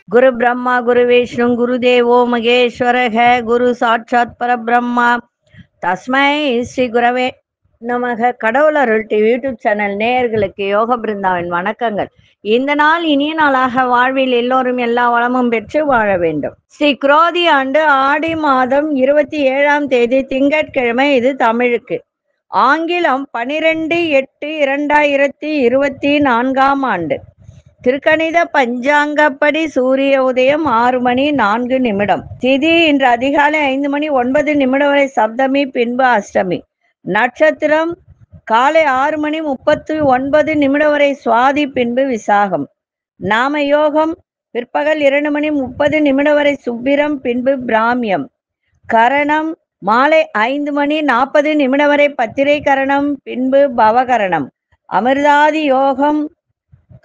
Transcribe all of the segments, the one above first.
குரு பிரம்மா குரு விஷ்ணு குரு தேவோ மகேஸ்வரக குரு சாட்சாத் பரபிரம்மா தஸ்மை ஸ்ரீ குரவே நமக. கடவுள் அருள் டிவி யூடியூப் சேனல் நேயர்களுக்கு யோக பிருந்தாவின் வணக்கங்கள். இந்த நாள் இனிய நாளாக வாழ்வில் எல்லோரும் எல்லா வளமும் பெற்று வாழ வேண்டும். ஸ்ரீ குரோதி ஆண்டு ஆடி மாதம் 27ஆம் தேதி திங்கட்கிழமை. இது தமிழுக்கு. ஆங்கிலம் 12/8/2024ஆம் ஆண்டு. திருக்கணித பஞ்சாங்கப்படி சூரிய உதயம் 6 மணி 4 நிமிடம். திதி இன்று அதிகாலை 5 மணி 9 நிமிடம் வரை சப்தமி, பின்பு அஷ்டமி. நட்சத்திரம் காலை 6 மணி 39 நிமிடம் வரை சுவாதி, பின்பு விசாகம். நாம யோகம் பிற்பகல் 2 மணி 30 நிமிடம் வரை சுப்பிரம், பின்பு பிராமியம். கரணம் மாலை 5 மணி 40 நிமிடம் வரை பத்திரை கரணம், பின்பு பவகரணம். அமிர்தாதி யோகம்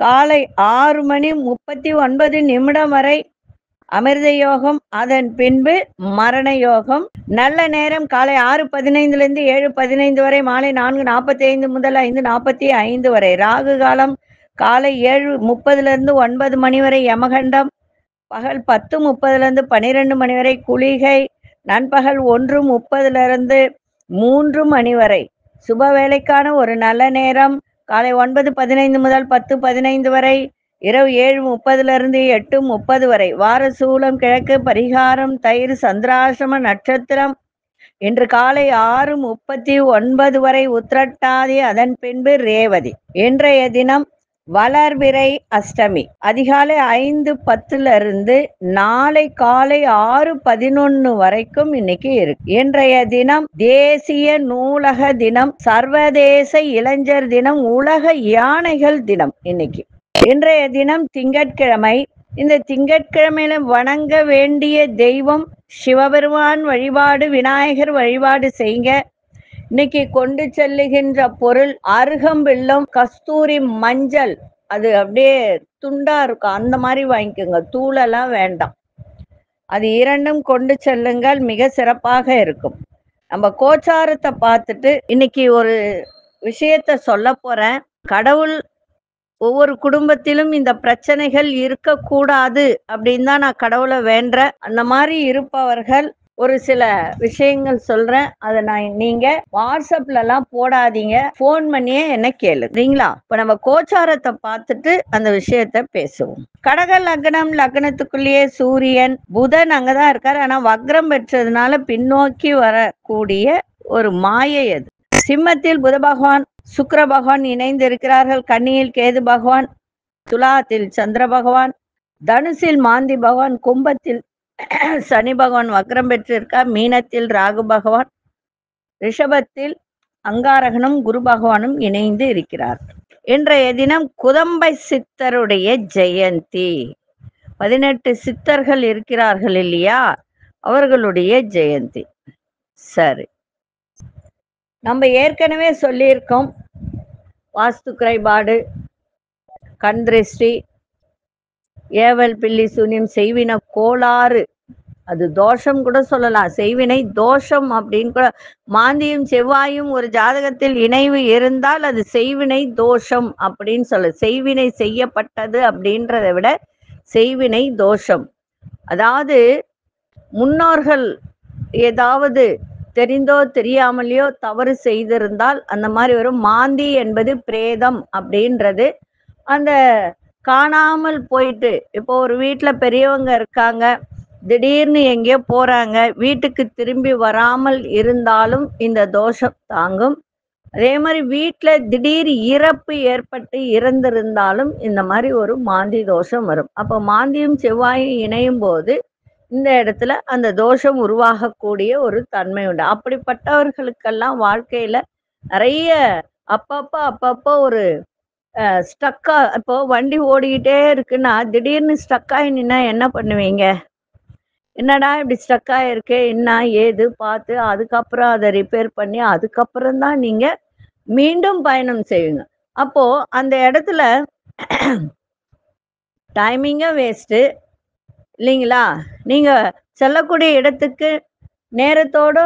காலை 6 மணி 39 நிமிடம் வரை அமிர்த யோகம், அதன் பின்பு மரண யோகம். நல்ல நேரம் காலை 6:15 7:15 வரை, மாலை 4:45 முதல் 5:45 வரை. ராகு காலம் காலை 7:30 9 மணி வரை. யமகண்டம் பகல் 10:30 12 மணி வரை. குளிகை நண்பகல் 1:30 3 மணி வரை. சுப வேலைக்கான ஒரு நல்ல நேரம் காலை 9:15 முதல் 10:15 வரை. இரவு 7:30 8:30 வரை. வார சூலம் கிழக்கு. பரிகாரம் தயிர். சந்திராசிரம நட்சத்திரம் இன்று காலை 6:39 வரை உத்திரட்டாதி, அதன் பின்பு ரேவதி. இன்றைய தினம் வளர்பிறை அஷ்டமி. அதிகாலை 5:10 நாளை காலை 6:11 வரைக்கும் இன்னைக்கு இருக்கு. இன்றைய தினம் தேசிய நூலக தினம், சர்வதேச இளைஞர் தினம், உலக யானைகள் தினம் இன்னைக்கு. இன்றைய தினம் திங்கட்கிழமை. இந்த திங்கட்கிழமையில வணங்க வேண்டிய தெய்வம் சிவபெருமான் வழிபாடு, விநாயகர் வழிபாடு செய்யுங்க. இன்னைக்கு கொண்டு செல்லுகின்ற பொருள் அருகம்பில்லம், கஸ்தூரி மஞ்சள். அது அப்படியே துண்டா இருக்கும், அந்த மாதிரி வாங்கிக்கோங்க, தூளெல்லாம் வேண்டாம். அது இரண்டும் கொண்டு செல்லுங்கள், மிக சிறப்பாக இருக்கும். நம்ம கோச்சாரத்தை பார்த்துட்டு இன்னைக்கு ஒரு விஷயத்த சொல்ல போறேன். கடவுள் ஒவ்வொரு குடும்பத்திலும் இந்த பிரச்சனைகள் இருக்கக்கூடாது அப்படின்னு தான் நான் கடவுளை வேண்டுறேன். அந்த மாதிரி இருப்பவர்கள் ஒரு சில விஷயங்கள் சொல்றேன். அதை நீங்க வாட்ஸ்அப்ல எல்லாம் போடாதீங்க, போன் பண்ணியே என்ன கேளுங்களா. இப்ப நம்ம கோச்சாரத்தை பார்த்துட்டு அந்த விஷயத்த பேசுவோம். கடக லக்னம், லக்னத்துக்குள்ளேயே சூரியன், புதன் அங்கதான் இருக்காரு. ஆனா வக்ரம் பெற்றதுனால பின்னோக்கி வரக்கூடிய ஒரு மாயை அது. சிம்மத்தில் புத பகவான், சுக்கிர பகவான் இணைந்து இருக்கிறார்கள். கன்னியில் கேது பகவான், துலாத்தில் சந்திர பகவான், தனுசில் மாந்தி பகவான், கும்பத்தில் சனி பகவான் வக்ரம் பெற்றிருக்கார். மீனத்தில் ராகு பகவான், ரிஷபத்தில் அங்காரகனும் குரு பகவானும் இணைந்து இருக்கிறார். இன்றைய தினம் குதம்பை சித்தருடைய ஜெயந்தி. 18 சித்தர்கள் இருக்கிறார்கள் இல்லையா, அவர்களுடைய ஜெயந்தி. சரி, நம்ம ஏற்கனவே சொல்லியிருக்கோம், வாஸ்து குறைபாடு, கண் திருஷ்டி, ஏவல் பில்லி சூன்யம், செய்வின கோளாறு, அது தோஷம் கூட சொல்லலாம், செய்வினை தோஷம் அப்படின்னு கூட. மாந்தியும் செவ்வாயும் ஒரு ஜாதகத்தில் இணைவு இருந்தால் அது செய்வினை தோஷம் அப்படின்னு சொல்ல. செய்வினை செய்யப்பட்டது அப்படின்றத விட செய்வினை தோஷம். அதாவது முன்னோர்கள் ஏதாவது தெரிந்தோ தெரியாமலையோ தவறு செய்திருந்தால் அந்த மாதிரி வரும். மாந்தி என்பது பிரேதம் அப்படின்றது. அந்த காணாமல் போயிட்டு, இப்போ ஒரு வீட்டில் பெரியவங்க இருக்காங்க, திடீர்னு எங்கேயோ போறாங்க, வீட்டுக்கு திரும்பி வராமல் இருந்தாலும் இந்த தோஷம் தாங்கும். அதே மாதிரி வீட்டில் திடீர் இறப்பு ஏற்பட்டு இறந்திருந்தாலும் இந்த மாதிரி ஒரு மாந்தி தோஷம் வரும். அப்போ மாந்தியும் செவ்வாயும் இணையும் போது இந்த இடத்துல அந்த தோஷம் உருவாகக்கூடிய ஒரு தன்மை உண்டு. அப்படிப்பட்டவர்களுக்கெல்லாம் வாழ்க்கையில நிறைய அப்பப்போ ஒரு ஸ்டக்கா, இப்போ வண்டி ஓடிக்கிட்டே இருக்குன்னா திடீர்னு ஸ்டக்காகி நின்னா என்ன பண்ணுவீங்க? என்னடா இப்படி ஸ்டக்காக இருக்கே, என்ன ஏது பார்த்து அதுக்கப்புறம் அதை ரிப்பேர் பண்ணி அதுக்கப்புறம் தான் நீங்க மீண்டும் பயணம் செய்வீங்க. அப்போ அந்த இடத்துல டைமிங்க வேஸ்ட்டு இல்லைங்களா. நீங்க செல்லக்கூடிய இடத்துக்கு நேரத்தோடு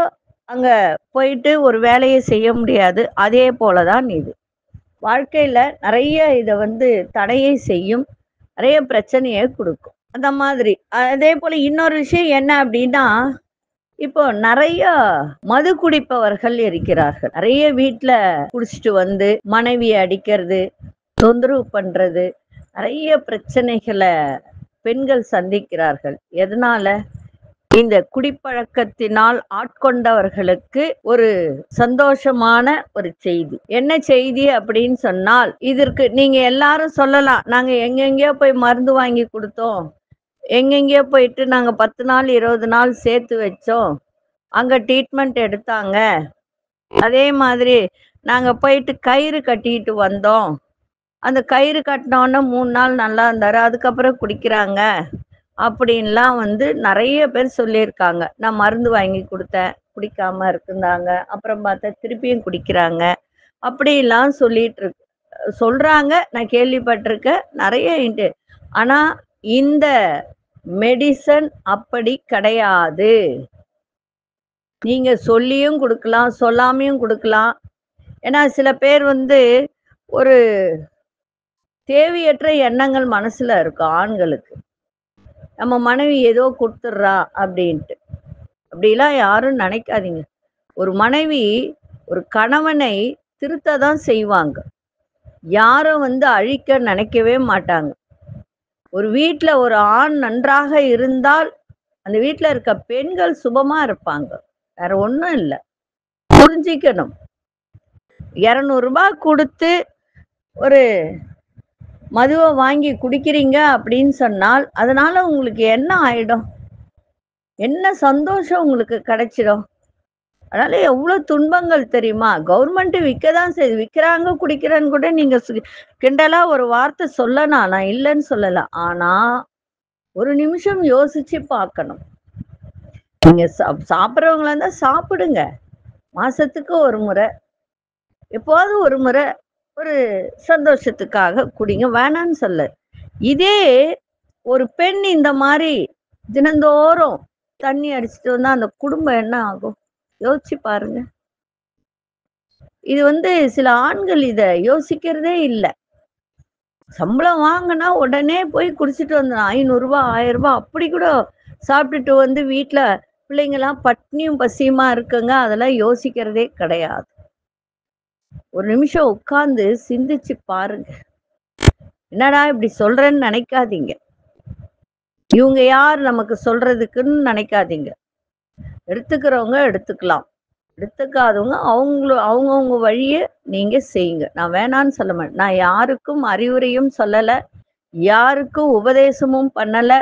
அங்க போயிட்டு ஒரு வேலையை செய்ய முடியாது. அதே போலதான் இது வாழ்க்கையில நிறைய இதை தடையை செய்யும், நிறைய பிரச்சனையை கொடுக்கும். அந்த மாதிரி. அதே போல இன்னொரு விஷயம் என்ன அப்படின்னா, இப்போ நெறைய மது குடிப்பவர்கள் இருக்கிறார்கள். நெறைய வீட்ல குடிச்சிட்டு வந்து மனைவிய அடிக்கிறது, தொந்தரவு பண்றது, நெறைய பிரச்சனைகள பெண்கள் சந்திக்கிறார்கள். எதனால? இந்த குடிப்பழக்கத்தினால் ஆட்கொண்டவர்களுக்கு ஒரு சந்தோஷமான ஒரு செய்தி. என்ன செய்தி அப்படின்னு சொன்னால், இதற்கு நீங்க எல்லாரும் சொல்லலாம், நாங்க எங்கெங்கேயோ போய் மருந்து வாங்கி குடுத்தோம். எங்கெங்கேயோ போயிட்டு நாங்க 10 நாள், 20 நாள் சேர்த்து வச்சோம். அங்க ட்ரீட்மெண்ட் எடுத்தாங்க. அதே மாதிரி நாங்க போயிட்டு கயிறு கட்டிட்டு வந்தோம். அந்த கயிறு கட்டினோன்ன 3 நாள் நல்லா இருந்தாரு. அதுக்கப்புறம் குடிக்கிறாங்க. அப்படின்லாம் வந்து நெறைய பேர் சொல்லியிருக்காங்க. நான் மருந்து வாங்கி குடுத்தேன். குடிக்காம இருந்தாங்க. அப்புறம் பார்த்தா திருப்பியும் குடிக்கிறாங்க. அப்படிலாம் சொல்றாங்க. நான் கேள்விப்பட்டிருக்கேன். நெறைய ஆனா இந்த மெடிசன் அப்படி கிடையாது. நீங்க சொல்லியும் குடுக்கலாம், சொல்லாமயும் குடுக்கலாம். ஏன்னா சில பேர் வந்து ஒரு தேவையற்ற எண்ணங்கள் மனசுல இருக்கும் ஆண்களுக்கு. நம்ம மனைவி ஏதோ குடுத்துடுறா அப்படின்ட்டு. அப்படிலாம் யாரும் நினைக்காதீங்க. ஒரு மனைவி ஒரு கணவனை திருத்த தான் செய்வாங்க. யாரும் வந்து அழிக்க நினைக்கவே மாட்டாங்க. ஒரு வீட்ல ஒரு ஆண் நன்றாக இருந்தால், அந்த வீட்ல இருக்க பெண்கள் சுபமா இருப்பாங்க. வேற ஒண்ணும் இல்ல. புரிஞ்சிக்கணும். ரூ. 200 குடுத்து ஒரு மதுவ வாங்கி குடிக்கிறீங்க அப்படின்னு சொன்னால், அதனால உங்களுக்கு என்ன ஆயிடும்? என்ன சந்தோஷம் உங்களுக்கு கிடைச்சிடும்? அதனால எவ்ளோ துன்பங்கள் தெரியுமா? கவர்மெண்ட் விக்க தான் செய்யுது. விக்கிறாங்க, குடிக்கிறேன்னு கூட நீங்க கிண்டலா ஒரு வார்த்தை சொல்லலாம். நான் இல்லன்னு சொல்லல. ஆனா, ஒரு நிமிஷம் யோசிச்சு பார்க்கணும். நீங்க சாப்பிடுறவங்களா இருந்தா சாப்பிடுங்க. மாசத்துக்கு ஒரு முறை, எப்போவாவது ஒரு முறை ஒரு சந்தோஷத்துக்காக குடிங்க. வேணான்னு சொல்லல. இதே ஒரு பெண் இந்த மாரி தினந்தோறும் தண்ணி அடிச்சுட்டு வந்தா அந்த குடும்பம் என்ன ஆகும்? யோசிச்சு பாருங்க. இது வந்து சில ஆண்கள் இத யோசிக்கிறதே இல்ல. சம்பளம் வாங்குனா உடனே போய் குடிச்சிட்டு வந்துரும். ரூ. 500 ரூ. 1000 அப்படி கூட சாப்பிட்டுட்டு வந்து வீட்ல பிள்ளைங்கலாம் பட்னியும் பசியுமா இருக்குங்க. அதெல்லாம் யோசிக்கிறதே கிடையாது. ஒரு நிமிஷம் உட்கார்ந்து சிந்திச்சு பாருங்க. என்னடா இப்படி சொல்றேன்னு நினைக்காதீங்க. இவங்க யார் நமக்கு சொல்றதுக்குன்னு நினைக்காதீங்க. எடுத்துக்கிறவங்க எடுத்துக்கலாம். எடுத்துக்காதவங்க அவங்கவங்க வழிய நீங்க செய்யுங்க. நான் வேணான்னு சொல்ல மாட்டேன். நான் யாருக்கும் அறிவுரையும் சொல்லல. யாருக்கும் உபதேசமும் பண்ணல.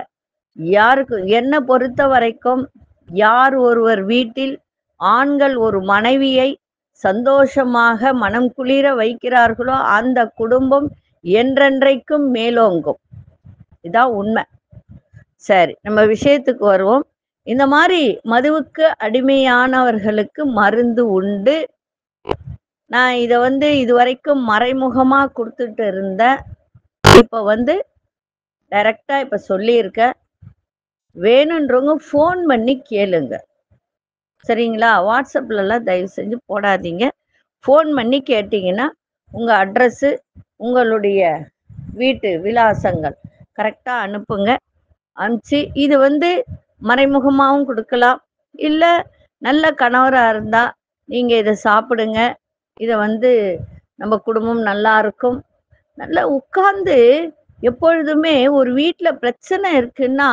யாருக்கும் என்ன பொறுத்த வரைக்கும் யார் ஒருவர் வீட்டில் ஆண்கள் ஒரு மனைவியை சந்தோஷமாக மனம் குளிர வைக்கிறார்களோ அந்த குடும்பம் என்றென்றைக்கும் மேலோங்கும். இதான் உண்மை. சரி, நம்ம விஷயத்துக்கு வருவோம். இந்த மாதிரி மதுவுக்கு அடிமையானவர்களுக்கு மருந்து உண்டு. நான் இத வந்து இதுவரைக்கும் மறைமுகமா குடுத்துட்டு இருந்தேன். இப்ப வந்து டைரக்டா இப்ப சொல்லியிருக்கேன். வேணுன்றவங்க ஃபோன் பண்ணி கேளுங்க. சரிங்களா? வாட்ஸ்அப்லலாம் தயவு செஞ்சு போடாதீங்க. ஃபோன் பண்ணி கேட்டீங்கன்னா, உங்க அட்ரஸு, உங்களுடைய வீட்டு விலாசங்கள் கரெக்டா அனுப்புங்க. அனுப்பிச்சு இது வந்து மறைமுகமாவும் குடுக்கலாம். இல்ல நல்ல கணவரா இருந்தா, நீங்க இத சாப்பிடுங்க. இத வந்து நம்ம குடும்பம் நல்லா இருக்கும். நல்லா உட்கார்ந்து எப்பொழுதுமே ஒரு வீட்ல பிரச்சனை இருக்குன்னா,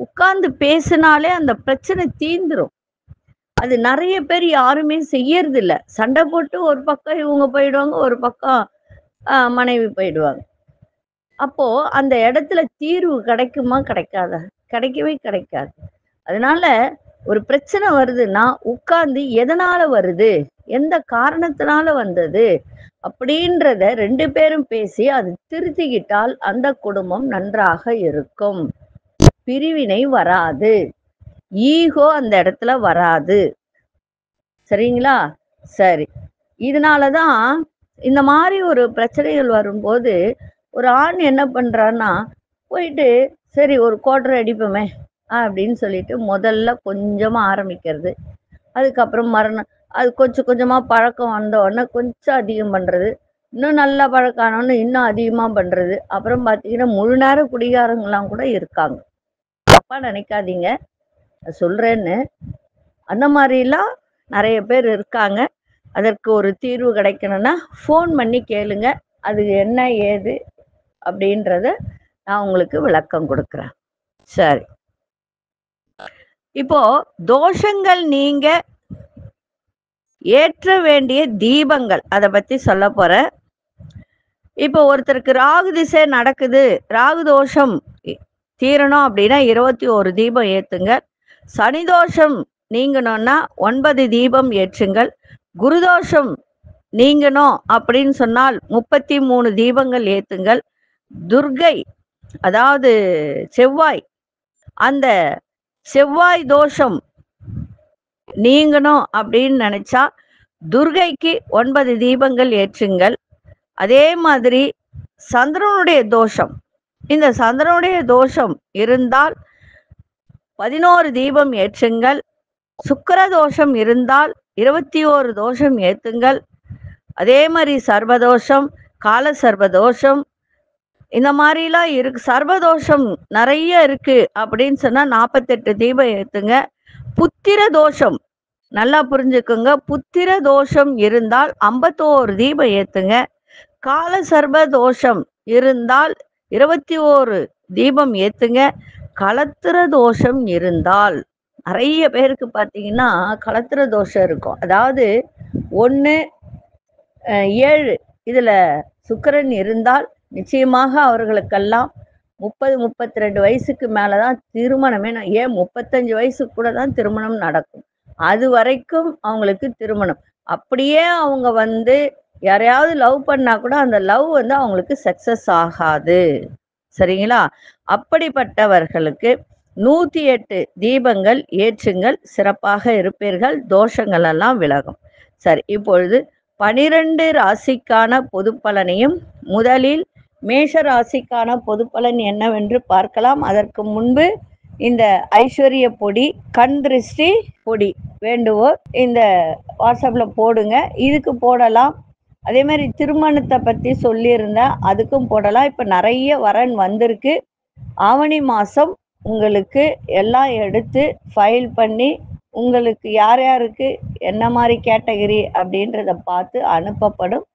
உட்கார்ந்து பேசினாலே அந்த பிரச்சனை தீந்துரும். அது நெறைய பேர் யாருமே செய்யறதில்ல. சண்டை போட்டு ஒரு பக்கம் இவங்க போயிடுவாங்க, ஒரு பக்கம் மனைவி போயிடுவாங்க. அப்போ அந்த இடத்துல தீர்வு கிடைக்குமா? கிடைக்காதா? கிடைக்கவே கிடைக்காது. அதனால ஒரு பிரச்சனை வருதுன்னா, உட்கார்ந்து எதனால வருது? எந்த காரணத்தினால வந்தது? அப்படின்றத 2 பேரும் பேசி அது திருத்திக்கிட்டால் அந்த குடும்பம் நன்றாக இருக்கும். பிரிவினை வராது. ஈகோ அந்த இடத்துல வராது. சரிங்களா? சரி. இதனால தான் இந்த மாரி ஒரு பிரச்சனைகள் வரும்போது, ஒரு ஆண் என்ன பண்றான்னா, போயிட்டு சரி ஒரு குவார்டர் அடிப்போமே அப்படின்னு சொல்லிட்டு முதல்ல கொஞ்சமா ஆரம்பிக்கிறது. அதுக்கப்புறம் அது கொஞ்சம் கொஞ்சமா பழக்கம் வந்த உடனே கொஞ்சம் அதிகம் பண்றது. இன்னும் நல்லா பழக்கம் ஆனோனே இன்னும் அதிகமா பண்றது. அப்புறம் பார்த்தீங்கன்னா, முழு நேர குடிகாரங்கலாம் கூட இருக்காங்க. தப்பா நினைக்காதீங்க சொல்றேன்னு. அந்த மாதிரிலாம் நிறைய பேர் இருக்காங்க. அதற்கு ஒரு தீர்வு கிடைக்கணும்னா ஃபோன் பண்ணி கேளுங்க. அது என்ன ஏது அப்படின்றத நான் உங்களுக்கு விளக்கம் கொடுக்குறேன். சரி, இப்போ தோஷங்கள் நீங்க ஏற்ற வேண்டிய தீபங்கள் அதை பத்தி சொல்ல போறேன். இப்போ ஒருத்தருக்கு ராகு திசை நடக்குது, ராகு தோஷம் தீரணும் அப்படின்னா 21 தீபம் ஏத்துங்க. சனி தோஷம் நீங்கணும்னா 9 தீபம் ஏற்றுங்கள். குருதோஷம் நீங்கணும் அப்படின்னு சொன்னால் 33 தீபங்கள் ஏத்துங்கள். துர்கை அதாவது செவ்வாய், அந்த செவ்வாய் தோஷம் நீங்கணும் அப்படின்னு நினைச்சா துர்கைக்கு 9 தீபங்கள் ஏற்றுங்கள். அதே மாதிரி சந்திரனுடைய தோஷம், இந்த சந்திரனுடைய தோஷம் இருந்தால் 11 தீபம் ஏற்றுங்கள். சுக்கிர தோஷம் இருந்தால் 21 தோஷம் ஏத்துங்கள். அதே மாதிரி சர்வதோஷம், கால சர்வதோஷம், இந்த மாதிரிலாம் இருக்கு. சர்வதோஷம் நிறைய இருக்கு அப்படின்னு சொன்னா 48 தீபம் ஏத்துங்க. புத்திர தோஷம் நல்லா புரிஞ்சுக்குங்க. புத்திர தோஷம் இருந்தால் 51 தீபம் ஏத்துங்க. கால சர்வ தோஷம் இருந்தால் 21 தீபம் ஏத்துங்க. களத்திர தோஷம் இருந்தால் நிறைய பேருக்கு பார்த்தீங்கன்னா களத்திர தோஷம் இருக்கும். அதாவது 1, 7 இதுல சுக்கிரன் இருந்தால் நிச்சயமாக அவர்களுக்கெல்லாம் 30, 32 வயசுக்கு மேலதான் திருமணமே, ஏன் 35 வயசுக்கு கூட தான் திருமணம் நடக்கும். அது வரைக்கும் அவங்களுக்கு திருமணம். அப்படியே அவங்க யாரையாவது லவ் பண்ணா கூட அந்த லவ் அவங்களுக்கு சக்சஸ் ஆகாது. சரிங்களா? அப்படிப்பட்டவர்களுக்கு 108 தீபங்கள் ஏற்றுங்கள், சிறப்பாக இருப்பீர்கள், தோஷங்கள் எல்லாம் விலகும். சரி, இப்பொழுது 12 ராசிக்கான பொது பலனையும் முதலில் மேஷ ராசிக்கான பொது பலன் என்னவென்று பார்க்கலாம். அதற்கு முன்பு இந்த ஐஸ்வர்ய பொடி, கண் திருஷ்டி பொடி வேண்டுவோர் இந்த வாட்ஸ்அப்ல போடுங்க. இதுக்கு போடலாம். அதே மாதிரி திருமணத்தை பத்தி சொல்லியிருந்தேன், அதுக்கும் போடலாம். இப்ப நிறைய வரன் வந்திருக்கு. ஆவணி மாசம் உங்களுக்கு எல்லாம் எடுத்து ஃபைல் பண்ணி உங்களுக்கு யார் யாருக்கு என்ன மாதிரி கேட்டகரி அப்படின்றத பார்த்து அனுப்பப்படும்.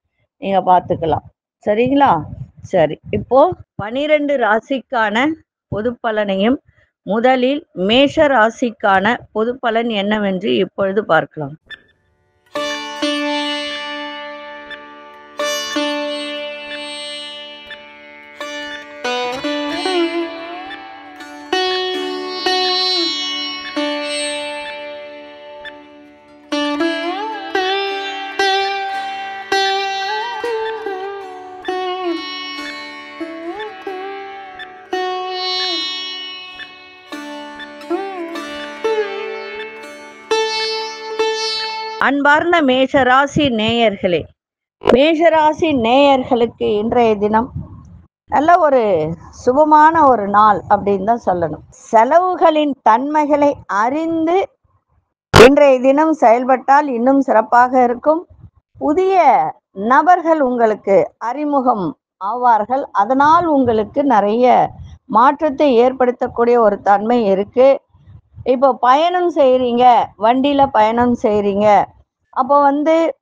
நீங்க பார்த்துக்கலாம். சரிங்களா? சரி, இப்போ 12 ராசிக்கான பொது பலனையும் முதலில் மேஷ ராசிக்கான பொது பலன் என்னவென்று இப்பொழுது பார்க்கலாம். அன்பார்ந்த மேஷராசி நேயர்களே, மேஷராசி நேயர்களுக்கு இன்றைய தினம் நல்ல ஒரு சுபமான ஒரு நாள் அப்படின்னு தான் சொல்லணும். செலவுகளின் தன்மைகளை அறிந்து இன்றைய தினம் செயல்பட்டால் இன்னும் சிறப்பாக இருக்கும். புதிய நபர்கள் உங்களுக்கு அறிமுகம் ஆவார்கள். அதனால் உங்களுக்கு நிறைய மாற்றத்தை ஏற்படுத்தக்கூடிய ஒரு தன்மை இருக்கு. இப்போ பயணம் செய்கிறீங்க, வண்டியில் பயணம் செய்கிறீங்க, அப்போ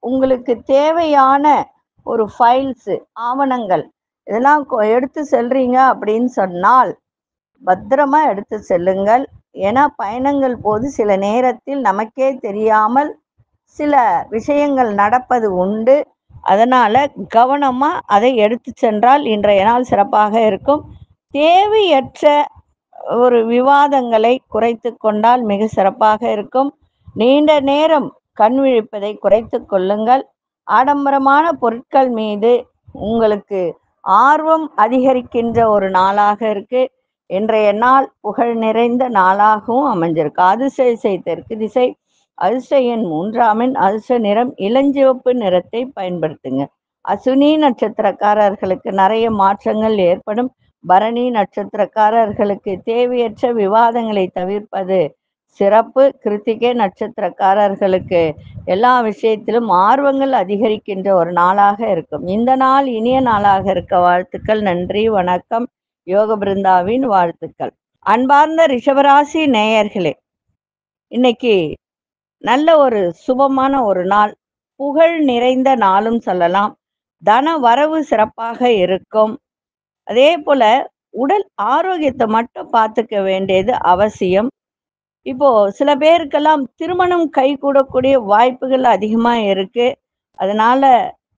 உங்களுக்கு தேவையான ஒரு ஃபைல்ஸு, ஆவணங்கள் இதெல்லாம் எடுத்து செல்றீங்க அப்படின்னு சொன்னால் பத்திரமா எடுத்து செல்லுங்கள். ஏன்னா பயணங்கள் போது சில நேரத்தில் நமக்கே தெரியாமல் சில விஷயங்கள் நடப்பது உண்டு. அதனால கவனமா அதை எடுத்து சென்றால் இன்றைய நாள் சிறப்பாக இருக்கும். தேவையற்ற ஒரு விவாதங்களை குறைத்து கொண்டால் மிக சிறப்பாக இருக்கும். நீண்ட நேரம் கண் விழிப்பதை குறைத்து கொள்ளுங்கள். ஆடம்பரமான பொருட்கள் மீது உங்களுக்கு ஆர்வம் அதிகரிக்கின்ற ஒரு நாளாக இருக்கு. இன்றைய நாள் புகழ் நிறைந்த நாளாகவும் அமைஞ்சிருக்கு. அதிசய தெற்கு திசை, அதிர்ஷ்ட எண் 3 அதிர்ஷ்ட நிறம் இளஞ்சிவப்பு நிறத்தை பயன்படுத்துங்க. அசுனி நட்சத்திரக்காரர்களுக்கு நிறைய மாற்றங்கள் ஏற்படும். பரணி நட்சத்திரக்காரர்களுக்கு தேவையற்ற விவாதங்களை தவிர்ப்பது சிறப்பு. கிருத்திகை நட்சத்திரக்காரர்களுக்கு எல்லா விஷயத்திலும் ஆர்வங்கள் அதிகரிக்கின்ற ஒரு நாளாக இருக்கும். இந்த நாள் இனிய நாளாக இருக்க வாழ்த்துக்கள். நன்றி, வணக்கம். யோக பிருந்தாவின் வாழ்த்துக்கள். அன்பார்ந்த ரிஷபராசி நேயர்களே, இன்னைக்கு நல்ல ஒரு சுபமான ஒரு நாள், புகழ் நிறைந்த நாளும் சொல்லலாம். தன வரவு சிறப்பாக இருக்கும். அதே போல உடல் ஆரோக்கியத்தை மட்டும் பார்த்துக்க வேண்டியது அவசியம். இப்போ சில பேருக்கெல்லாம் திருமணம் கைகூடக்கூடிய வாய்ப்புகள் அதிகமா இருக்கு. அதனால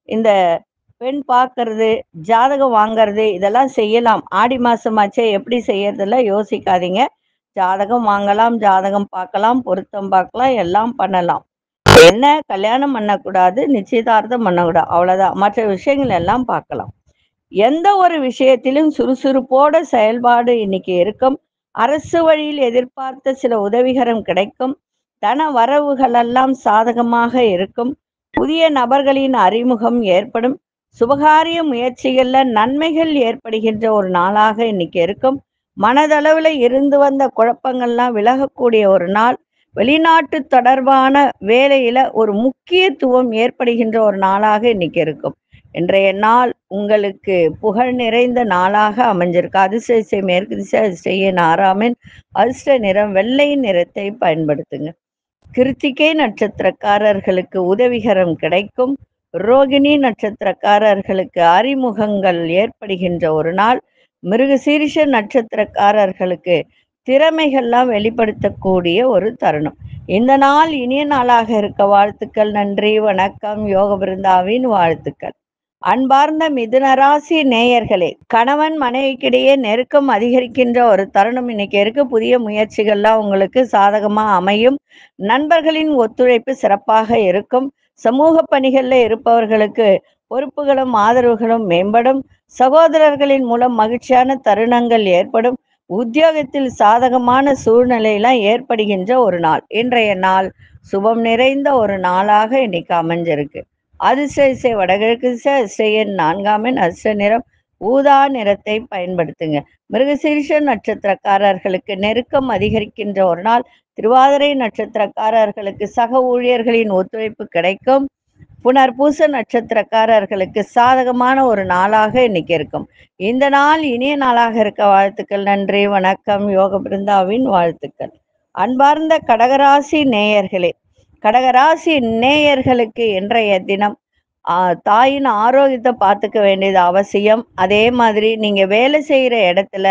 இந்த பெண் பார்க்கறது, ஜாதகம் வாங்கறது இதெல்லாம் செய்யலாம். ஆடி மாசமாச்சே எப்படி செய்யறதுல யோசிக்காதீங்க. ஜாதகம் வாங்கலாம், ஜாதகம் பார்க்கலாம், பொருத்தம் பார்க்கலாம், எல்லாம் பண்ணலாம். என்ன கல்யாணம் பண்ணக்கூடாது, நிச்சயதார்த்தம் பண்ணக்கூடாது. அவ்வளவுதான். மற்ற விஷயங்கள் எல்லாம் பார்க்கலாம். எந்த ஒரு விஷயத்திலும் சுறுசுறுப்போட செயல்பாடு இன்னைக்கு இருக்கும். அரசு வழியில் எதிர்பார்த்த சில உதவிகரம் கிடைக்கும். தன வரவுகள் எல்லாம் சாதகமாக இருக்கும். புதிய நபர்களின் அறிமுகம் ஏற்படும். சுபகாரிய முயற்சிகள்ல நன்மைகள் ஏற்படுகின்ற ஒரு நாளாக இன்னைக்கு இருக்கும். மனதளவுல இருந்து வந்த குழப்பங்கள்லாம் விலகக்கூடிய ஒரு நாள். வெளிநாட்டு தொடர்பான வேலையில ஒரு முக்கியத்துவம் ஏற்படுகின்ற ஒரு நாளாக இன்னைக்கு இருக்கும். இன்றைய நாள் உங்களுக்கு புகழ் நிறைந்த நாளாக அமைஞ்சிருக்கு. அதிசய மேற்கு திசை அதிசய நாராமின் அதிர்ஷ்ட நிறம் வெள்ளை நிறத்தை பயன்படுத்துங்க. கிருத்திகை நட்சத்திரக்காரர்களுக்கு உதவிகரம் கிடைக்கும். ரோகிணி நட்சத்திரக்காரர்களுக்கு அறிமுகங்கள் ஏற்படுகின்ற ஒரு நாள். மிருகசீரிஷ நட்சத்திரக்காரர்களுக்கு திறமைகள்லாம் வெளிப்படுத்தக்கூடிய ஒரு தருணம். இந்த நாள் இனிய நாளாக இருக்க வாழ்த்துக்கள். நன்றி, வணக்கம். யோக பிருந்தாவின் வாழ்த்துக்கள். அன்பார்ந்த மிதுன ராசி நேயர்களே, கணவன் மனைவிக்கிடையே நெருக்கம் அதிகரிக்கின்ற ஒரு தருணம் இன்னைக்கு இருக்கு. புதிய முயற்சிகள்லாம் உங்களுக்கு சாதகமா அமையும். நண்பர்களின் ஒத்துழைப்பு சிறப்பாக இருக்கும். சமூக பணிகள்ல இருப்பவர்களுக்கு பொறுப்புகளும் ஆதரவுகளும் மேம்படும். சகோதரர்களின் மூலம் மகிழ்ச்சியான தருணங்கள் ஏற்படும். உத்தியோகத்தில் சாதகமான சூழ்நிலையெல்லாம் ஏற்படுகின்ற ஒரு நாள். இன்றைய நாள் சுபம் நிறைந்த ஒரு நாளாக இன்னைக்கு அமைஞ்சிருக்கு. அதிசய வடகிழக்கு திசை அதிசய நான்காமின் அதிர்ஷ்ட நிறம் ஊதா நிறத்தை பயன்படுத்துங்க. மிருகசீரிஷ நட்சத்திரக்காரர்களுக்கு நெருக்கம் அதிகரிக்கின்ற ஒரு நாள். திருவாதிரை நட்சத்திரக்காரர்களுக்கு சக ஊழியர்களின் ஒத்துழைப்பு கிடைக்கும். புனர்பூச நட்சத்திரக்காரர்களுக்கு சாதகமான ஒரு நாளாக இன்னைக்கு இருக்கும். இந்த நாள் இனிய நாளாக இருக்க வாழ்த்துக்கள். நன்றி, வணக்கம். யோக பிருந்தாவின் வாழ்த்துக்கள். அன்பார்ந்த கடகராசி நேயர்களே, கடகராசி நேயர்களுக்கு இன்றைய தினம் தாயின் ஆரோக்கியத்தை பார்த்துக்க வேண்டியது அவசியம். அதே மாதிரி நீங்க வேலை செய்யற இடத்துல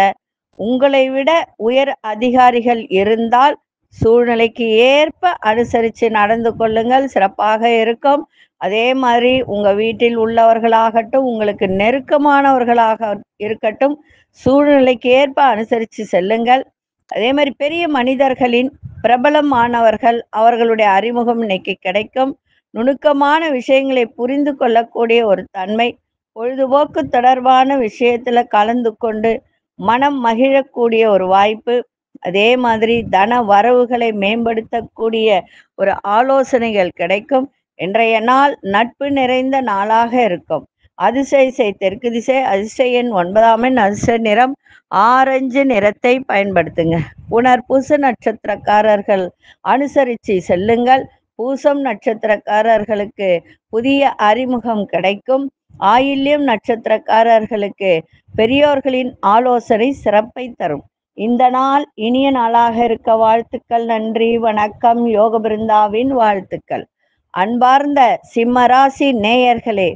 உங்களை விட உயர் அதிகாரிகள் இருந்தால் சூழ்நிலைக்கு ஏற்ப அனுசரித்து நடந்து கொள்ளுங்கள், சிறப்பாக இருக்கும். அதே மாதிரி உங்க வீட்டில் உள்ளவர்களாகட்டும், உங்களுக்கு நெருக்கமானவர்களாக இருக்கட்டும், சூழ்நிலைக்கு ஏற்ப அனுசரித்து செல்லுங்கள். அதே மாதிரி பெரிய மனிதர்களின் பிரபலமானவர்கள் அவர்களுடைய அறிமுகம் இன்னைக்கு கிடைக்கும். நுணுக்கமான விஷயங்களை புரிந்து கொள்ளக்கூடிய ஒரு தன்மை. பொழுதுபோக்கு தொடர்பான விஷயத்துல கலந்து கொண்டு மனம் மகிழக்கூடிய ஒரு வாய்ப்பு. அதே மாதிரி தன வரவுகளை மேம்படுத்தக்கூடிய ஒரு ஆலோசனைகள் கிடைக்கும். இன்றைய நாள் நட்பு நிறைந்த நாளாக இருக்கும். அதிசய தெற்கு திசை அதிசய எண் 9ஆம் அதிர்ஷ்ட நிறம் ஆரஞ்சு நிறத்தை பயன்படுத்துங்க. புனர்பூச நட்சத்திரக்காரர்கள் அனுசரித்து செல்லுங்கள். பூசம் நட்சத்திரக்காரர்களுக்கு புதிய அறிமுகம் கிடைக்கும். ஆயில்யம் நட்சத்திரக்காரர்களுக்கு பெரியோர்களின் ஆலோசனை சிறப்பை தரும். இந்த நாள் இனிய நாளாக இருக்க வாழ்த்துக்கள். நன்றி, வணக்கம். யோக பிருந்தாவின் வாழ்த்துக்கள். அன்பார்ந்த சிம்மராசி நேயர்களே,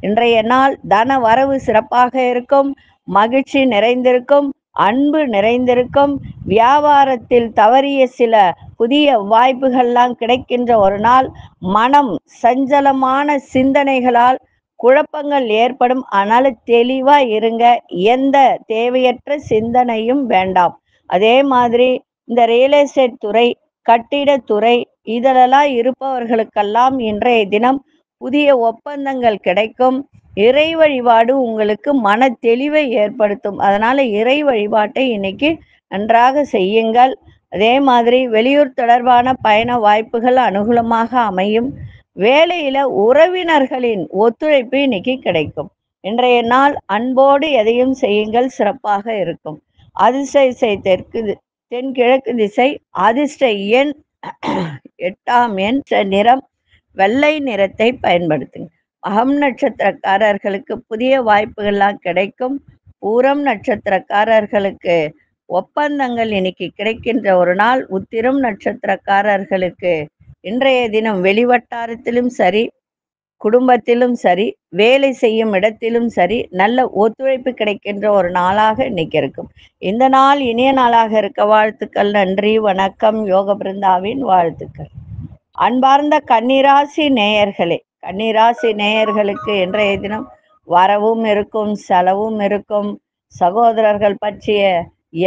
இன்றைய நாள் தன வரவு சிறப்பாக இருக்கும். மகிழ்ச்சி நிறைந்திருக்கும். அன்பு நிறைந்திருக்கும். வியாபாரத்தில் தவறிய சில புதிய வாய்ப்புகள்லாம் கிடைக்கின்ற ஒரு நாள். மனம் சஞ்சலமான சிந்தனைகளால் குழப்பங்கள் ஏற்படும். அதனால தெளிவா இருங்க. எந்த தேவையற்ற சிந்தனையும் வேண்டாம். அதே மாதிரி இந்த ரியல் எஸ்டேட் துறை, கட்டிடத்துறை இதிலெல்லாம் இருப்பவர்களுக்கெல்லாம் இன்றைய தினம் புதிய ஒப்பந்தங்கள் கிடைக்கும். இறை வழிபாடு உங்களுக்கு மன தெளிவை ஏற்படுத்தும். அதனால இறை வழிபாட்டை இன்னைக்கு நன்றாக செய்யுங்கள். அதே மாதிரி வெளியூர் தொடர்பான பயண வாய்ப்புகள் அனுகூலமாக அமையும். வேலையில உறவினர்களின் ஒத்துழைப்பு இன்னைக்கு கிடைக்கும். இன்றைய நாள் அன்போடு எதையும் செய்யுங்கள், சிறப்பாக இருக்கும். அதிர்ஷ்ட தென்கிழக்கு திசை அதிர்ஷ்ட எண் 8ஆம் எண் நிறம் வெள்ளை நிறத்தை பயன்படுத்துங்க. அகம் நட்சத்திரக்காரர்களுக்கு புதிய வாய்ப்புகள்லாம் கிடைக்கும். பூரம் நட்சத்திரக்காரர்களுக்கு ஒப்பந்தங்கள் இன்னைக்கு கிடைக்கின்ற ஒரு நாள். உத்திரம் நட்சத்திரக்காரர்களுக்கு இன்றைய தினம் வெளிவட்டாரத்திலும் சரி, குடும்பத்திலும் சரி, வேலை செய்யும் இடத்திலும் சரி, நல்ல ஒத்துழைப்பு கிடைக்கின்ற ஒரு நாளாக இன்னைக்கு இருக்கும். இந்த நாள் இனிய நாளாக இருக்க வாழ்த்துக்கள். நன்றி, வணக்கம். யோக பிருந்தாவின் வாழ்த்துக்கள். அன்பார்ந்த கன்னிராசி நேயர்களே, கன்னிராசி நேயர்களுக்கு இன்றைய தினம் வரவும் இருக்கும், செலவும் இருக்கும். சகோதரர்கள் பற்றிய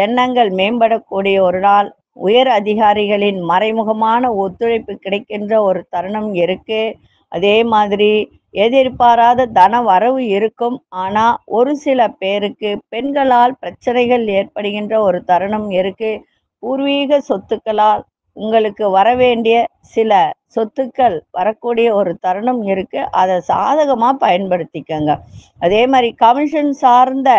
எண்ணங்கள் மேம்படக்கூடிய ஒரு நாள். உயர் அதிகாரிகளின் மறைமுகமான ஒத்துழைப்பு கிடைக்கின்ற ஒரு தருணம் இருக்கு. அதே மாதிரி எதிர்பாராத தன வரவு இருக்கும். ஆனா ஒரு சில பேருக்கு பெண்களால் பிரச்சனைகள் ஏற்படுகின்ற ஒரு தருணம் இருக்கு. பூர்வீக சொத்துக்களால் உங்களுக்கு வரவேண்டிய சில சொத்துக்கள் வரக்கூடிய ஒரு தருணம் இருக்கு. அதை சாதகமா பயன்படுத்திக்கங்க. அதே மாதிரி கமிஷன் சார்ந்த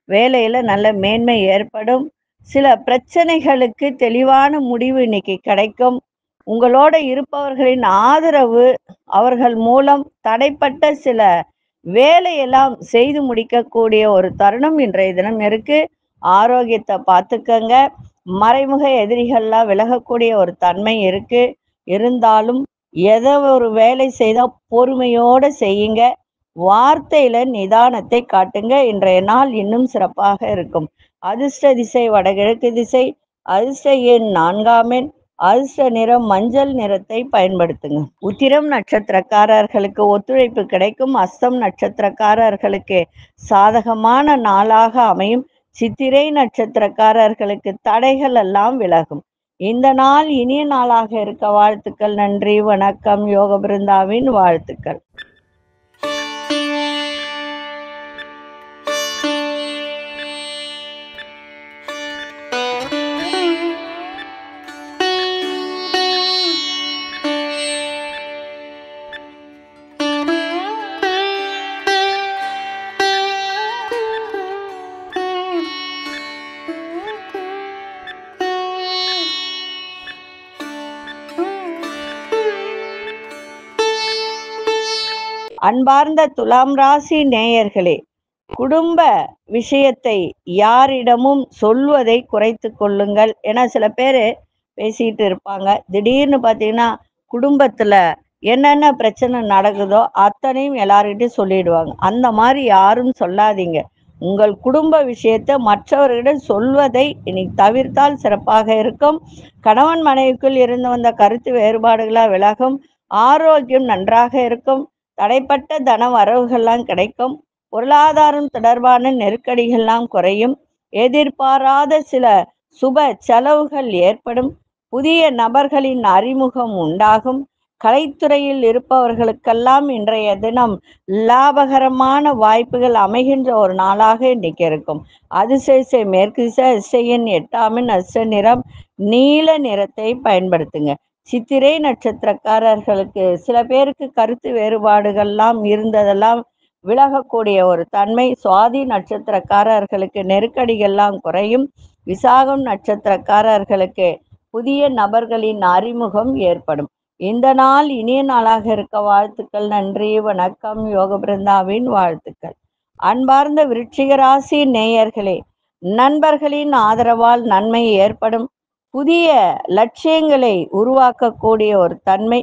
வேலையில நல்ல மேன்மை ஏற்படும். சில பிரச்சனைகளுக்கு தெளிவான முடிவு இன்னைக்கு கிடைக்கும். உங்களோட இருப்பவர்களின் ஆதரவு, அவர்கள் மூலம் தடைப்பட்ட சில வேலையெல்லாம் செய்து முடிக்கக்கூடிய ஒரு தருணம் இன்றைய தினம் இருக்கு. ஆரோக்கியத்தை பார்த்துக்கங்க. மறைமுக எதிரிகள்லாம் விலகக்கூடிய ஒரு தன்மை இருக்கு. இருந்தாலும் எதை ஒரு வேலை செய்தா பொறுமையோட செய்யுங்க. வார்த்தையில நிதானத்தை காட்டுங்க. இன்றைய நாள் இன்னும் சிறப்பாக இருக்கும். அதிர்ஷ்ட திசை வடகிழக்கு திசை. அதிர்ஷ்ட எண் 4ஆம் எண். அதிர்ஷ்ட நிறம் மஞ்சள் நிறத்தை பயன்படுத்துங்க. உத்திரம் நட்சத்திரக்காரர்களுக்கு ஒத்துழைப்பு கிடைக்கும். அஸ்தம் நட்சத்திரக்காரர்களுக்கு சாதகமான நாளாக அமையும். சித்திரை நட்சத்திரக்காரர்களுக்கு தடைகள் எல்லாம் விலகும். இந்த நாள் இனிய நாளாக இருக்க வாழ்த்துக்கள். நன்றி, வணக்கம். யோக பிருந்தாவின் வாழ்த்துக்கள். அன்பார்ந்த துலாம் ராசி நேயர்களே, குடும்ப விஷயத்தை யாரிடமும் சொல்வதை குறைத்து கொள்ளுங்கள். ஏன்னா சில பேர் பேசிட்டு இருப்பாங்க. திடீர்னு பார்த்தீங்கன்னா குடும்பத்தில் என்னென்ன பிரச்சனை நடக்குதோ அத்தனையும் எல்லார்கிட்டையும் சொல்லிடுவாங்க. அந்த மாதிரி யாரும் சொல்லாதீங்க. உங்கள் குடும்ப விஷயத்தை மற்றவர்களிடம் சொல்வதை இன்னைக்கு தவிர்த்தால் சிறப்பாக இருக்கும். கணவன் மனைவிக்குள் இருந்து வந்த கருத்து வேறுபாடுகளாக விலகும். ஆரோக்கியம் நன்றாக இருக்கும். தடைப்பட்ட தன வரவுகள்லாம் கிடைக்கும். பொருளாதாரம் தொடர்பான நெருக்கடிகள்லாம் குறையும். எதிர்பாராத சில சுப செலவுகள் ஏற்படும். புதிய நபர்களின் அறிமுகம் உண்டாகும். கலைத்துறையில் இருப்பவர்களுக்கெல்லாம் இன்றைய தினம் லாபகரமான வாய்ப்புகள் அமைகின்ற ஒரு நாளாக இன்னைக்கு இருக்கும். அதிசய மேற்கு திசை. அதிர்ஷ்ட எண் 8ஆம் எண். அதிர்ஷ்ட நிறம் நீல நிறத்தை பயன்படுத்துங்க. சித்திரை நட்சத்திரக்காரர்களுக்கு சில பேருக்கு கருத்து வேறுபாடுகள்லாம் இருந்ததெல்லாம் விலகக்கூடிய ஒரு தன்மை. சுவாதி நட்சத்திரக்காரர்களுக்கு நெருக்கடிகள்லாம் குறையும். விசாகம் நட்சத்திரக்காரர்களுக்கு புதிய நபர்களின் அறிமுகம் ஏற்படும். இந்த நாள் இனிய நாளாக இருக்க வாழ்த்துக்கள். நன்றி, வணக்கம். யோக பிருந்தாவின் வாழ்த்துக்கள். அன்பார்ந்த விருச்சிக ராசி நேயர்களே, நண்பர்களின் ஆதரவால் நன்மை ஏற்படும். புதிய லட்சியங்களை உருவாக்கக்கூடிய ஒரு தன்மை.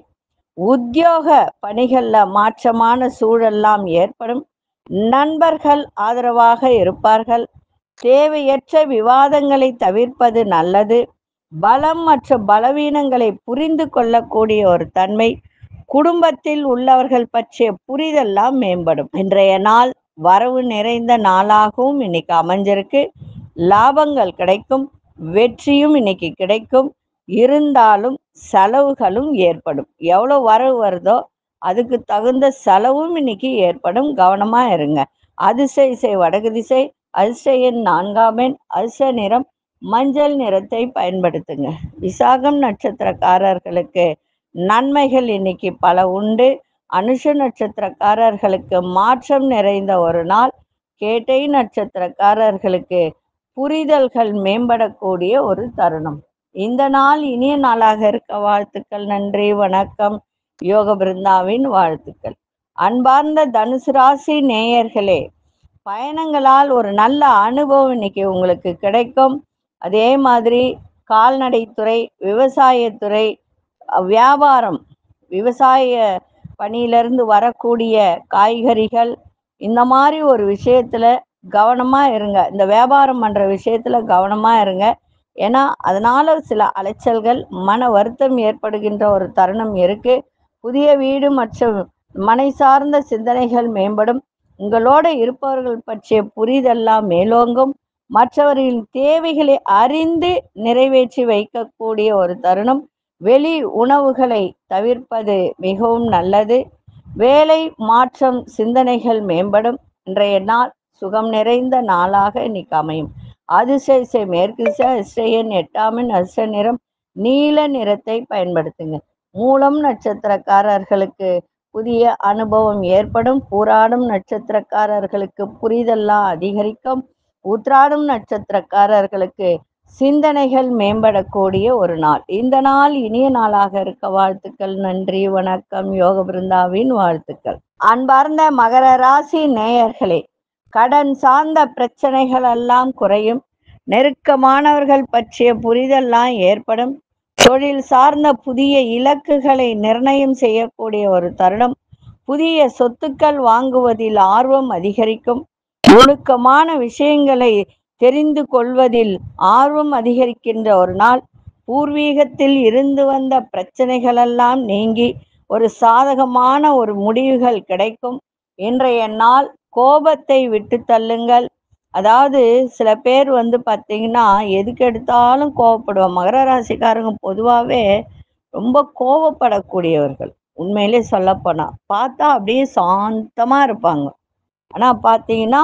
உத்தியோக பணிகளில் மாற்றமான சூழல்லாம் ஏற்படும். நண்பர்கள் ஆதரவாக இருப்பார்கள். தேவையற்ற விவாதங்களை தவிர்ப்பது நல்லது. பலம் மற்றும் பலவீனங்களை புரிந்து கொள்ளக்கூடிய ஒரு தன்மை. குடும்பத்தில் உள்ளவர்கள் பற்றிய புரிதெல்லாம் மேம்படும். இன்றைய நாள் வரவு நிறைந்த நாளாகவும் இன்னைக்கு அமைஞ்சிருக்கு. லாபங்கள் கிடைக்கும். வெற்றியும் இன்னைக்கு கிடைக்கும். இருந்தாலும் செலவுகளும் ஏற்படும். எவ்வளோ வரவு வருதோ அதுக்கு தகுந்த செலவும் இன்னைக்கு ஏற்படும். கவனமா இருங்க. அதிர்ஷ்ட திசை வடக்கு திசை. அதிர்ஷ்ட எண் 4ஆம் எண். அதிர்ஷ்ட நிறம் மஞ்சள் நிறத்தை பயன்படுத்துங்க. விசாகம் நட்சத்திரக்காரர்களுக்கு நன்மைகள் இன்னைக்கு பல உண்டு. அனுஷ நட்சத்திரக்காரர்களுக்கு மாற்றம் நிறைந்த ஒரு நாள். கேட்டை நட்சத்திரக்காரர்களுக்கு புரிதல்கள் மேம்படக்கூடிய ஒரு தருணம். இந்த நாள் இனிய நாளாக இருக்க வாழ்த்துக்கள். நன்றி, வணக்கம். யோக பிருந்தாவின் வாழ்த்துக்கள். அன்பார்ந்த தனுசு ராசி நேயர்களே, பயணங்களால் ஒரு நல்ல அனுபவம் இன்னைக்கு உங்களுக்கு கிடைக்கும். அதே மாதிரி கால்நடைத்துறை, விவசாயத்துறை, வியாபாரம், விவசாய பணியிலிருந்து வரக்கூடிய காய்கறிகள், இந்த மாதிரி ஒரு விஷயத்துல கவனமா இருங்க. இந்த வியாபாரம் பண்ற விஷயத்துல கவனமா இருங்க. ஏன்னா அதனால சில அலைச்சல்கள், மன வருத்தம் ஏற்படுகின்ற ஒரு தருணம் இருக்கு. புதிய வீடு மற்றும் மனை சார்ந்த சிந்தனைகள் மேம்படும். உங்களோட இருப்பவர்கள் பற்றிய புரிதெல்லாம் மேலோங்கும். மற்றவர்களின் தேவைகளை அறிந்து நிறைவேற்றி வைக்கக்கூடிய ஒரு தருணம். வெளி உணவுகளை தவிர்ப்பது மிகவும் நல்லது. வேலை மாற்றம், சிந்தனைகள் மேம்படும். இன்றைய நாள் சுகம் நிறைந்த நாளாக இன்னைக்கு அமையும். அதிசய மேற்கு திசை, அதிர்ஷ்ட எண் 8 அதிர்ஷ்ட நிறம் நீல நிறத்தை பயன்படுத்துங்க. மூலம் நட்சத்திரக்காரர்களுக்கு புதிய அனுபவம் ஏற்படும். பூராடும் நட்சத்திரக்காரர்களுக்கு புரிதெல்லாம் அதிகரிக்கும். உத்ராடும் நட்சத்திரக்காரர்களுக்கு சிந்தனைகள் மேம்படக்கூடிய ஒரு நாள். இந்த நாள் இனிய நாளாக இருக்க வாழ்த்துக்கள். நன்றி, வணக்கம். யோக பிருந்தாவின் வாழ்த்துக்கள். அன்பார்ந்த மகர ராசி நேயர்களே, கடன் சார்ந்த பிரச்சனைகள் எல்லாம் குறையும். நெருக்கமானவர்கள் பற்றிய புரிதெல்லாம் ஏற்படும். தொழில் சார்ந்த புதிய இலக்குகளை நிர்ணயம் செய்யக்கூடிய ஒரு தருணம். புதிய சொத்துக்கள் வாங்குவதில் ஆர்வம் அதிகரிக்கும். நுணுக்கமான விஷயங்களை தெரிந்து கொள்வதில் ஆர்வம் அதிகரிக்கின்ற ஒரு நாள். பூர்வீகத்தில் இருந்து வந்த பிரச்சனைகளெல்லாம் நீங்கி ஒரு சாதகமான ஒரு முடிவுகள் கிடைக்கும். இன்றைய நாள் கோபத்தை விட்டு தள்ளுங்கள். அதாவது சில பேர் பார்த்தீங்கன்னா எதுக்கு எடுத்தாலும் கோவப்படுவாங்க. மகர ராசிக்காரங்க பொதுவாகவே ரொம்ப கோவப்படக்கூடியவர்கள். உண்மையிலே சொல்லப்போனா பார்த்தா அப்படியே சாந்தமா இருப்பாங்க. ஆனா பார்த்தீங்கன்னா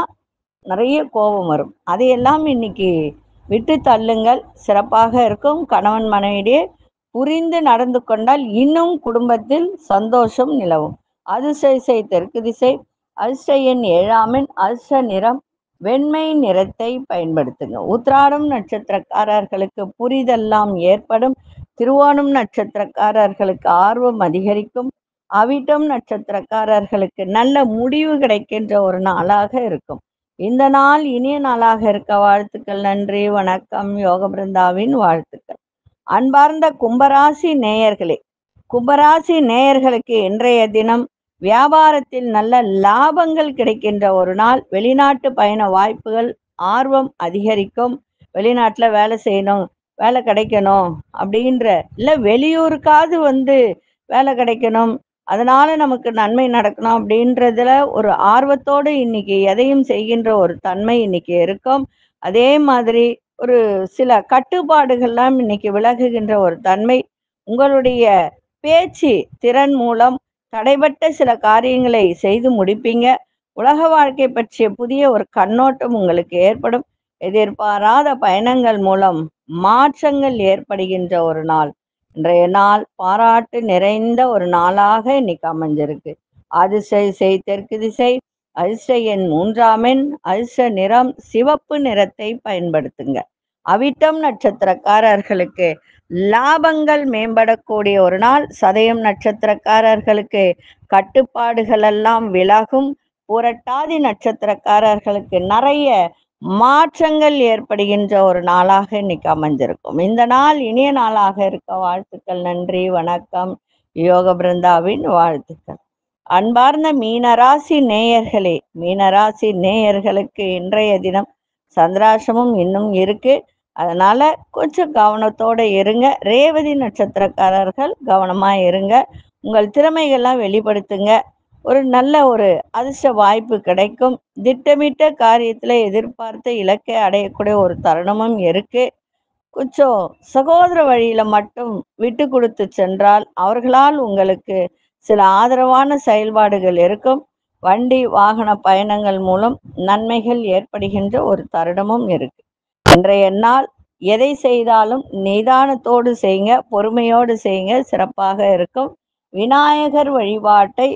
நிறைய கோபம் வரும். அதையெல்லாம் இன்னைக்கு விட்டு தள்ளுங்கள், சிறப்பாக இருக்கும். கணவன் மனைவியிடையே புரிந்து நடந்து கொண்டால் இன்னும் குடும்பத்தில் சந்தோஷம் நிலவும். அதிர்ஷ்ட தெற்கு திசை, அதிர்ஷ்ட எண் 7 அதிர்ஷ்ட நிறம் வெண்மை நிறத்தை பயன்படுத்துங்க. உத்திராடம் நட்சத்திரக்காரர்களுக்கு புரிதெல்லாம் ஏற்படும். திருவோணம் நட்சத்திரக்காரர்களுக்கு ஆர்வம் அதிகரிக்கும். அவிட்டம் நட்சத்திரக்காரர்களுக்கு நல்ல முடிவு கிடைக்கின்ற ஒரு நாளாக இருக்கும். இந்த நாள் இனிய நாளாக இருக்க வாழ்த்துக்கள். நன்றி, வணக்கம். யோக பிருந்தாவின் வாழ்த்துக்கள். அன்பார்ந்த கும்பராசி நேயர்களே, கும்பராசி நேயர்களுக்கு இன்றைய தினம் வியாபாரத்தில் நல்ல லாபங்கள் கிடைக்கின்ற ஒரு நாள். வெளிநாட்டு பயண வாய்ப்புகள், ஆர்வம் அதிகரிக்கும். வெளிநாட்டில் வேலை செய்யணும், வேலை கிடைக்கணும் அப்படின்ற, இல்லை வெளியூருக்காவது வேலை கிடைக்கணும், அதனால நமக்கு நன்மை நடக்கணும் அப்படின்றதுல ஒரு ஆர்வத்தோடு இன்னைக்கு எதையும் செய்கின்ற ஒரு தன்மை இன்னைக்கு இருக்கும். அதே மாதிரி ஒரு சில கட்டுப்பாடுகள்லாம் இன்னைக்கு விலகுகின்ற ஒரு தன்மை. உங்களுடைய பேச்சு திறன் மூலம் தடைபட்ட சில காரியங்களை செய்து முடிப்பீங்க. உலக வாழ்க்கை பற்றிய புதிய ஒரு கண்ணோட்டம் உங்களுக்கு ஏற்படும். எதிர்பாராத பயணங்கள் மூலம் மாற்றங்கள் ஏற்படுகின்ற ஒரு நாள். இன்றைய நாள் பாராட்டு நிறைந்த ஒரு நாளாக இன்னைக்கு அமைஞ்சிருக்கு. அதிர்ஷ்ட தெற்கு திசை, அதிர்ஷ்ட எண் 3 அதிர்ஷ்ட நிறம் சிவப்பு நிறத்தை பயன்படுத்துங்க. அவிட்டம் நட்சத்திரக்காரர்களுக்கு லாபங்கள் மேம்படக்கூடிய ஒரு நாள். சதயம் நட்சத்திரக்காரர்களுக்கு கட்டுப்பாடுகள் எல்லாம் விலகும். புரட்டாதி நட்சத்திரக்காரர்களுக்கு நிறைய மாற்றங்கள் ஏற்படுகின்ற ஒரு நாளாக இன்னைக்கு அமைஞ்சிருக்கும். இந்த நாள் இனிய நாளாக இருக்க வாழ்த்துக்கள். நன்றி, வணக்கம். யோக பிருந்தாவின் வாழ்த்துக்கள். அன்பார்ந்த மீனராசி நேயர்களே, மீனராசி நேயர்களுக்கு இன்றைய தினம் சந்திராசிரமம் இன்னும் இருக்கு. அதனால கொஞ்சம் கவனத்தோட இருங்க. ரேவதி நட்சத்திரக்காரர்கள் கவனமா இருங்க. உங்கள் திறமைகள்லாம் வெளிப்படுத்துங்க. ஒரு நல்ல ஒரு அதிர்ஷ்ட வாய்ப்பு கிடைக்கும். திட்டமிட்ட காரியத்துல எதிர்பார்த்த இலக்கை அடையக்கூடிய ஒரு தருணமும் இருக்கு. கொஞ்சம் சகோதர வழியில மட்டும் விட்டு கொடுத்து சென்றால் அவர்களால் உங்களுக்கு சில ஆதரவான செயல்பாடுகள் இருக்கும். வண்டி வாகன பயணங்கள் மூலம் நன்மைகள் ஏற்படுகின்ற ஒரு தருணமும் இருக்கு. இன்றைய நாள் எதை செய்தாலும் நிதானத்தோடு செய்யுங்க, பொறுமையோடு செய்யுங்க, சிறப்பாக இருக்கும். விநாயகர் வழிபாட்டை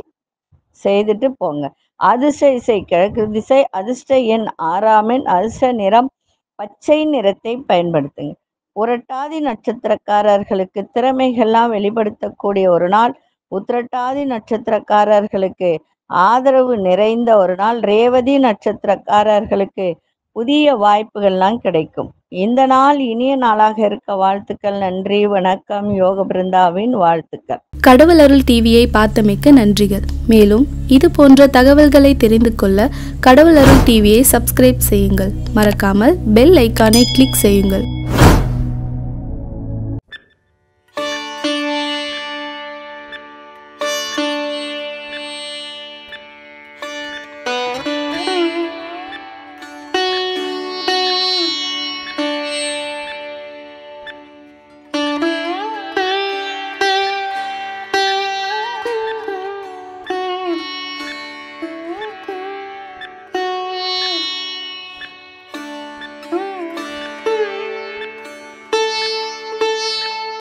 செய்துட்டு போங்க. அதிர்ஷ்ட கிழக்கு திசை, அதிர்ஷ்ட எண் 6 அதிர்ஷ்ட நிறம் பச்சை நிறத்தை பயன்படுத்துங்க. புரட்டாதி நட்சத்திரக்காரர்களுக்கு திறமைகள்லாம் வெளிப்படுத்தக்கூடிய ஒரு நாள். உத்திரட்டாதி நட்சத்திரக்காரர்களுக்கு ஆதரவு நிறைந்த ஒரு நாள். ரேவதி நட்சத்திரக்காரர்களுக்கு புதிய வாய்ப்புகள்லாம் கிடைக்கும். இந்த நாள் இனிய நாளாக இருக்க வாழ்த்துக்கள். நன்றி, வணக்கம். யோக பிருந்தாவின் வாழ்த்துக்கள். கடவுள் அருள் டிவியை பார்த்தமைக்கு நன்றிகள். மேலும் இது போன்ற தகவல்களை தெரிந்து கொள்ள கடவுள் அருள் டிவியை சப்ஸ்கிரைப் செய்யுங்கள். மறக்காமல் பெல் ஐக்கானை கிளிக் செய்யுங்கள்.